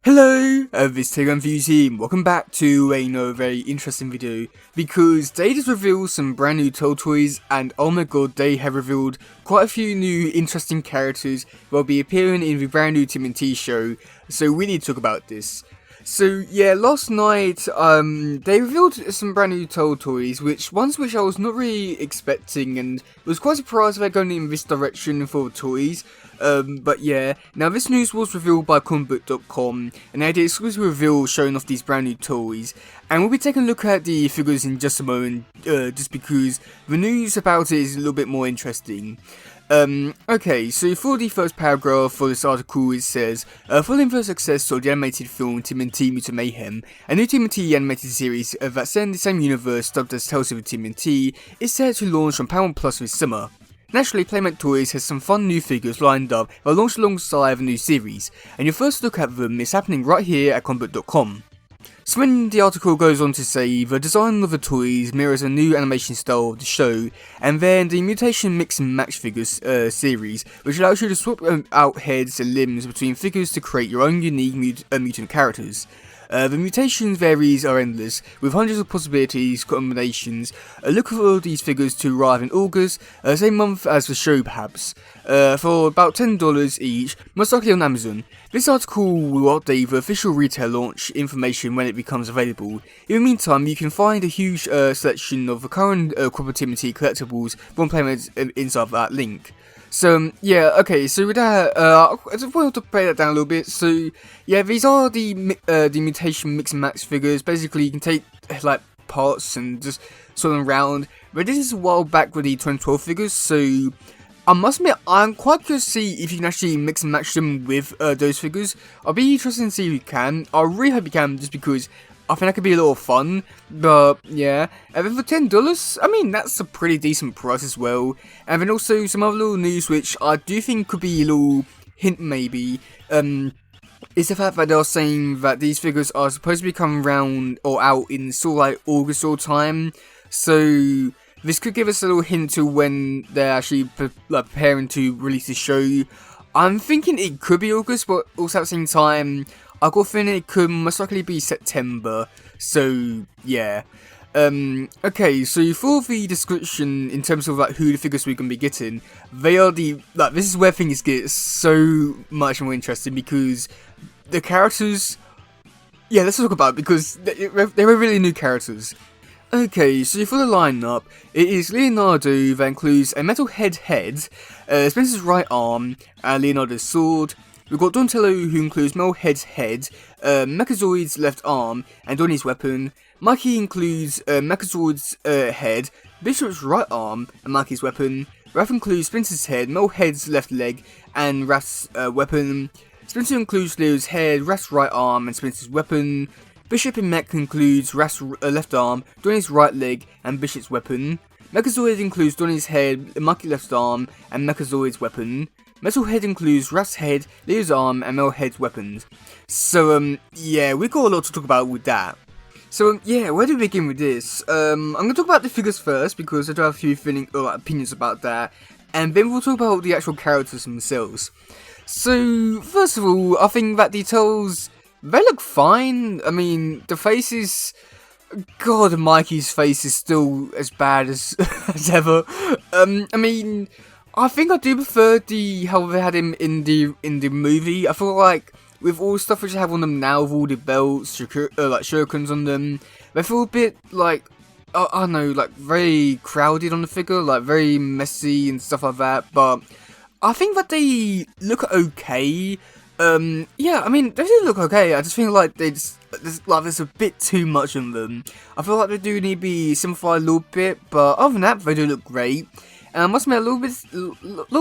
Hello, this is TMNT team. Welcome back to another very interesting video, because they just revealed some brand new Toy Toys, and oh my god, they have revealed quite a few new interesting characters that will be appearing in the brand new TMNT show, so we need to talk about this. So yeah, last night, they revealed some brand new Toy Toys, which I was not really expecting, and was quite surprised they're going in this direction for toys. But yeah, now this news was revealed by comicbook.com, and they did exclusive reveal showing off these brand new toys, and we'll be taking a look at the figures in just a moment, just because the news about it is a little bit more interesting. Okay, so for the first paragraph for this article, it says, following the success of the animated film TMNT Mutant Mayhem, a new TMNT animated series that's set in the same universe dubbed as Tales of TMNT is set to launch on Paramount Plus this summer. Naturally, Playmate Toys has some fun new figures lined up that will launch alongside the new series, and your first look at them is happening right here at comicbook.com. So when the article goes on to say, the design of the toys mirrors a new animation style of the show, and then the Mutation Mix and Match Figures series, which allows you to swap out heads and limbs between figures to create your own unique mutant characters. The mutations varies are endless, with hundreds of possibilities, combinations. Look for all these figures to arrive in August, same month as the show perhaps, for about $10 each, most likely on Amazon. This article will update the official retail launch information when it becomes available. In the meantime, you can find a huge selection of the current Crop TMNT collectibles from Playmates inside that link. So, yeah, okay, so with that, I just wanted to break that down a little bit. So, yeah, these are the Mutation Mix and Match figures. Basically, you can take, like, parts and just sort them around. But this is a while back with the 2012 figures, so I must admit, I'm quite curious to see if you can actually mix and match them with those figures. I'll be interested to see if you can. I really hope you can, just because I think that could be a little fun, but yeah. And then for $10, I mean, that's a pretty decent price as well. And then also some other little news which I do think could be a little hint maybe, is the fact that they're saying that these figures are supposed to be coming around or out in sort of like August or time. So this could give us a little hint to when they're actually preparing to release the show. I'm thinking it could be August, but also at the same time, I got a feeling it could most likely be September, so yeah. Okay, so for the description in terms of like who the figures we're gonna be getting, they are the this is where things get so much more interesting, because the characters, yeah, let's talk about it, because they were really new characters. Okay, so for the lineup, it is Leonardo that includes a Metalhead head, Splinter's right arm, and Leonardo's sword. We've got Donatello, who includes Metalhead's head, Mechazord's left arm, and Donnie's weapon. Mikey includes Mechazord's head, Bishop's right arm, and Mikey's weapon. Raph includes Splinter's head, Metalhead's left leg, and Raph's weapon. Splinter includes Leo's head, Raph's right arm, and Splinter's weapon. Bishop in Mech includes Raph's left arm, Donnie's right leg, and Bishop's weapon. Mechazord includes Donnie's head, Mikey's left arm, and Mechazord's weapon. Metalhead includes Raph's head, Leo's arm, and Metalhead's weapons. So, yeah, we got a lot to talk about with that. So, yeah, where do we begin with this? I'm going to talk about the figures first, because I do have a few opinions about that, and then we'll talk about the actual characters themselves. So, first of all, I think that details, they look fine. I mean, the faces, God, Mikey's face is still as bad as, as ever. I mean, I think I do prefer how they had him in the movie. I feel like with all the stuff which I have on them now, with all the belts, like shurikens on them, they feel a bit like, I don't know, like very crowded on the figure, like very messy and stuff like that. But I think that they look okay. Yeah, I mean, they do look okay. I just feel like there's a bit too much on them. I feel like they do need to be simplified a little bit, but other than that, they do look great. And I must admit, a little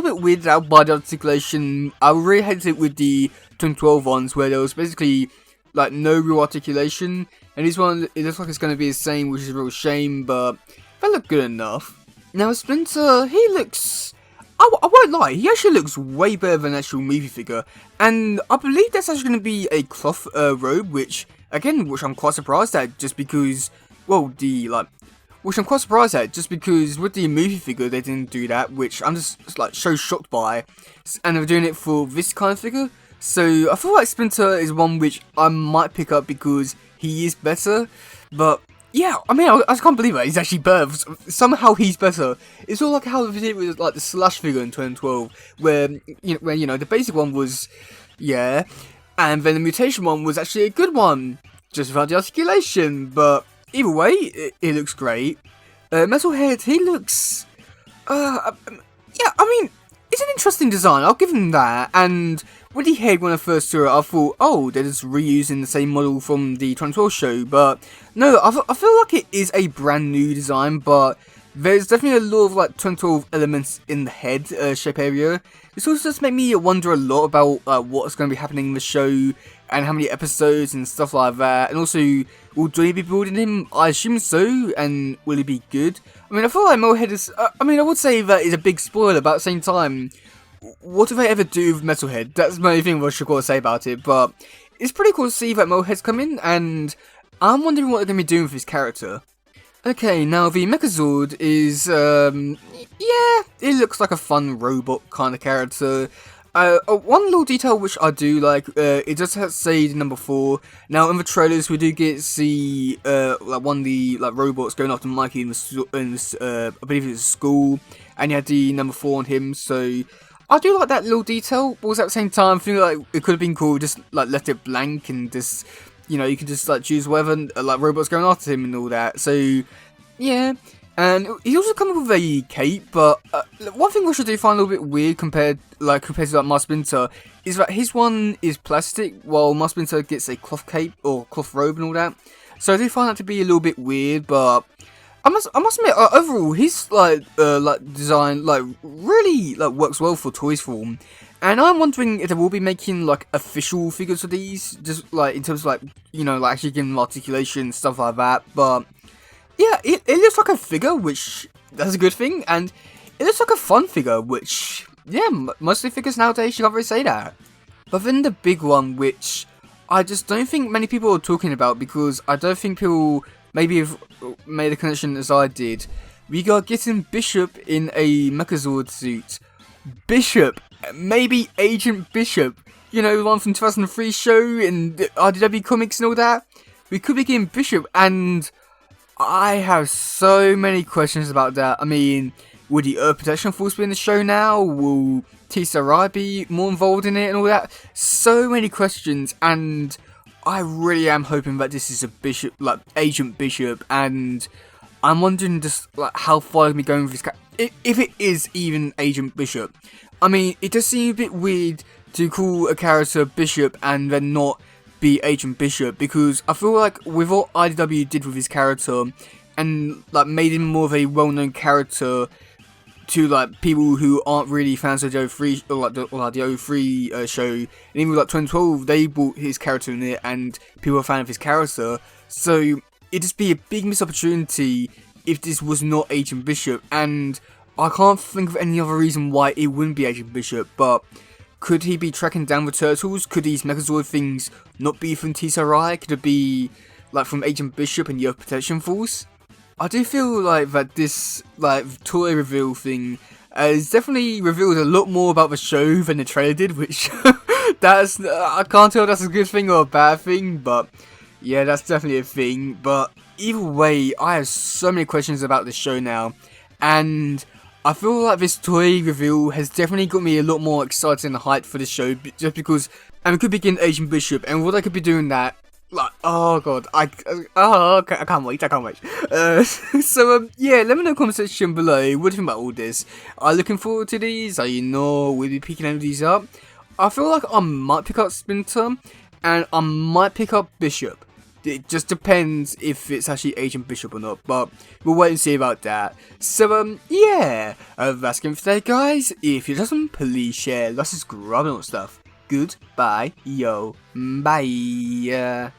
bit weirded out by the articulation. I really hated it with the 2012 ones, where there was basically like no real articulation. And this one, it looks like it's going to be the same, which is a real shame, but they look good enough. Now, Splinter, he looks, I won't lie, he actually looks way better than an actual movie figure. And I believe that's actually going to be a cloth robe, which I'm quite surprised at, just because, well, which I'm quite surprised at, just because with the movie figure they didn't do that, which I'm just like so shocked by, and they're doing it for this kind of figure. So I feel like Splinter is one which I might pick up because he is better. But yeah, I mean, I just can't believe it. He's actually better. Somehow he's better. It's all like how they did with like the Slash figure in 2012, where the basic one was, yeah, and then the mutation one was actually a good one, just without the articulation. But either way, it looks great. Metalhead, he looks, yeah, I mean, it's an interesting design, I'll give him that, and with the head when I first saw it, I thought, oh, they're just reusing the same model from the 2012 show, but no, I feel like it is a brand new design, but there's definitely a lot of like 2012 elements in the head shape area. This also just made me wonder a lot about what's going to be happening in the show, and how many episodes and stuff like that, and also, will Johnny be building him? I assume so, and will he be good? I mean, I feel like Metalhead is, I would say that is a big spoiler, but at the same time, what do they ever do with Metalhead? That's my only thing I should got to say about it, but it's pretty cool to see that Metalhead's coming, and I'm wondering what they're going to be doing with his character. Okay, now the Mechazord is, yeah, it looks like a fun robot kind of character. One little detail which I do like, it does have to say number 4. Now in the trailers we do get to see like one of the like robots going after Mikey in the I believe it's school, and you had the number 4 on him. So I do like that little detail, but at the same time I feel like it could have been cool just like left it blank and just, you could just like choose whatever like robots going after him and all that. So yeah. And he's also coming with a cape, but one thing which I do find a little bit weird compared to like my Splinter is that his one is plastic, while my Splinter gets a cloth cape or cloth robe and all that. So I do find that to be a little bit weird, but I must admit, overall his like design like really like works well for toys form. And I'm wondering if they will be making like official figures for these, just like in terms of like like actually giving them articulation stuff like that, but. Yeah, it looks like a figure, which, that's a good thing, and it looks like a fun figure, which, yeah, mostly figures nowadays, you can't really say that. But then the big one, which I just don't think many people are talking about, because I don't think people maybe have made a connection as I did. We got getting Bishop in a Mechazord suit. Bishop, maybe Agent Bishop, the one from 2003 show, and RDW comics and all that. We could be getting Bishop, and I have so many questions about that. I mean, would the Earth Protection Force be in the show now? Will T-Sarai be more involved in it and all that? So many questions, and I really am hoping that this is a Bishop, like Agent Bishop, and I'm wondering just like how far I'm going with this character. If it is even Agent Bishop. I mean, it does seem a bit weird to call a character Bishop and then not be Agent Bishop, because I feel like with what IDW did with his character and like made him more of a well-known character to like people who aren't really fans of the 03 or the 03 show, and even with like 2012 they brought his character in it and people are a fan of his character, so it'd just be a big missed opportunity if this was not Agent Bishop, and I can't think of any other reason why it wouldn't be Agent Bishop. But could he be tracking down the turtles? Could these Mechazord things not be from T-Sarai? Could it be like from Agent Bishop and the Earth Protection Force? I do feel like that this like toy reveal thing has definitely revealed a lot more about the show than the trailer did, which I can't tell if that's a good thing or a bad thing, but yeah, that's definitely a thing. But either way, I have so many questions about this show now, and I feel like this toy reveal has definitely got me a lot more excited and hyped for this show, just because we could begin Agent Bishop, and what I could be doing that, like, oh god, I can't wait. So yeah, let me know in the comment section below, what do you think about all this? Are you looking forward to these? Are you not? Will you be picking any of these up? I feel like I might pick up Splinter, and I might pick up Bishop. It just depends if it's actually Agent Bishop or not, but we'll wait and see about that. So, yeah, that's it for today, guys. If you doesn't, please share, like, subscribe, and all that stuff. Goodbye, yo, bye.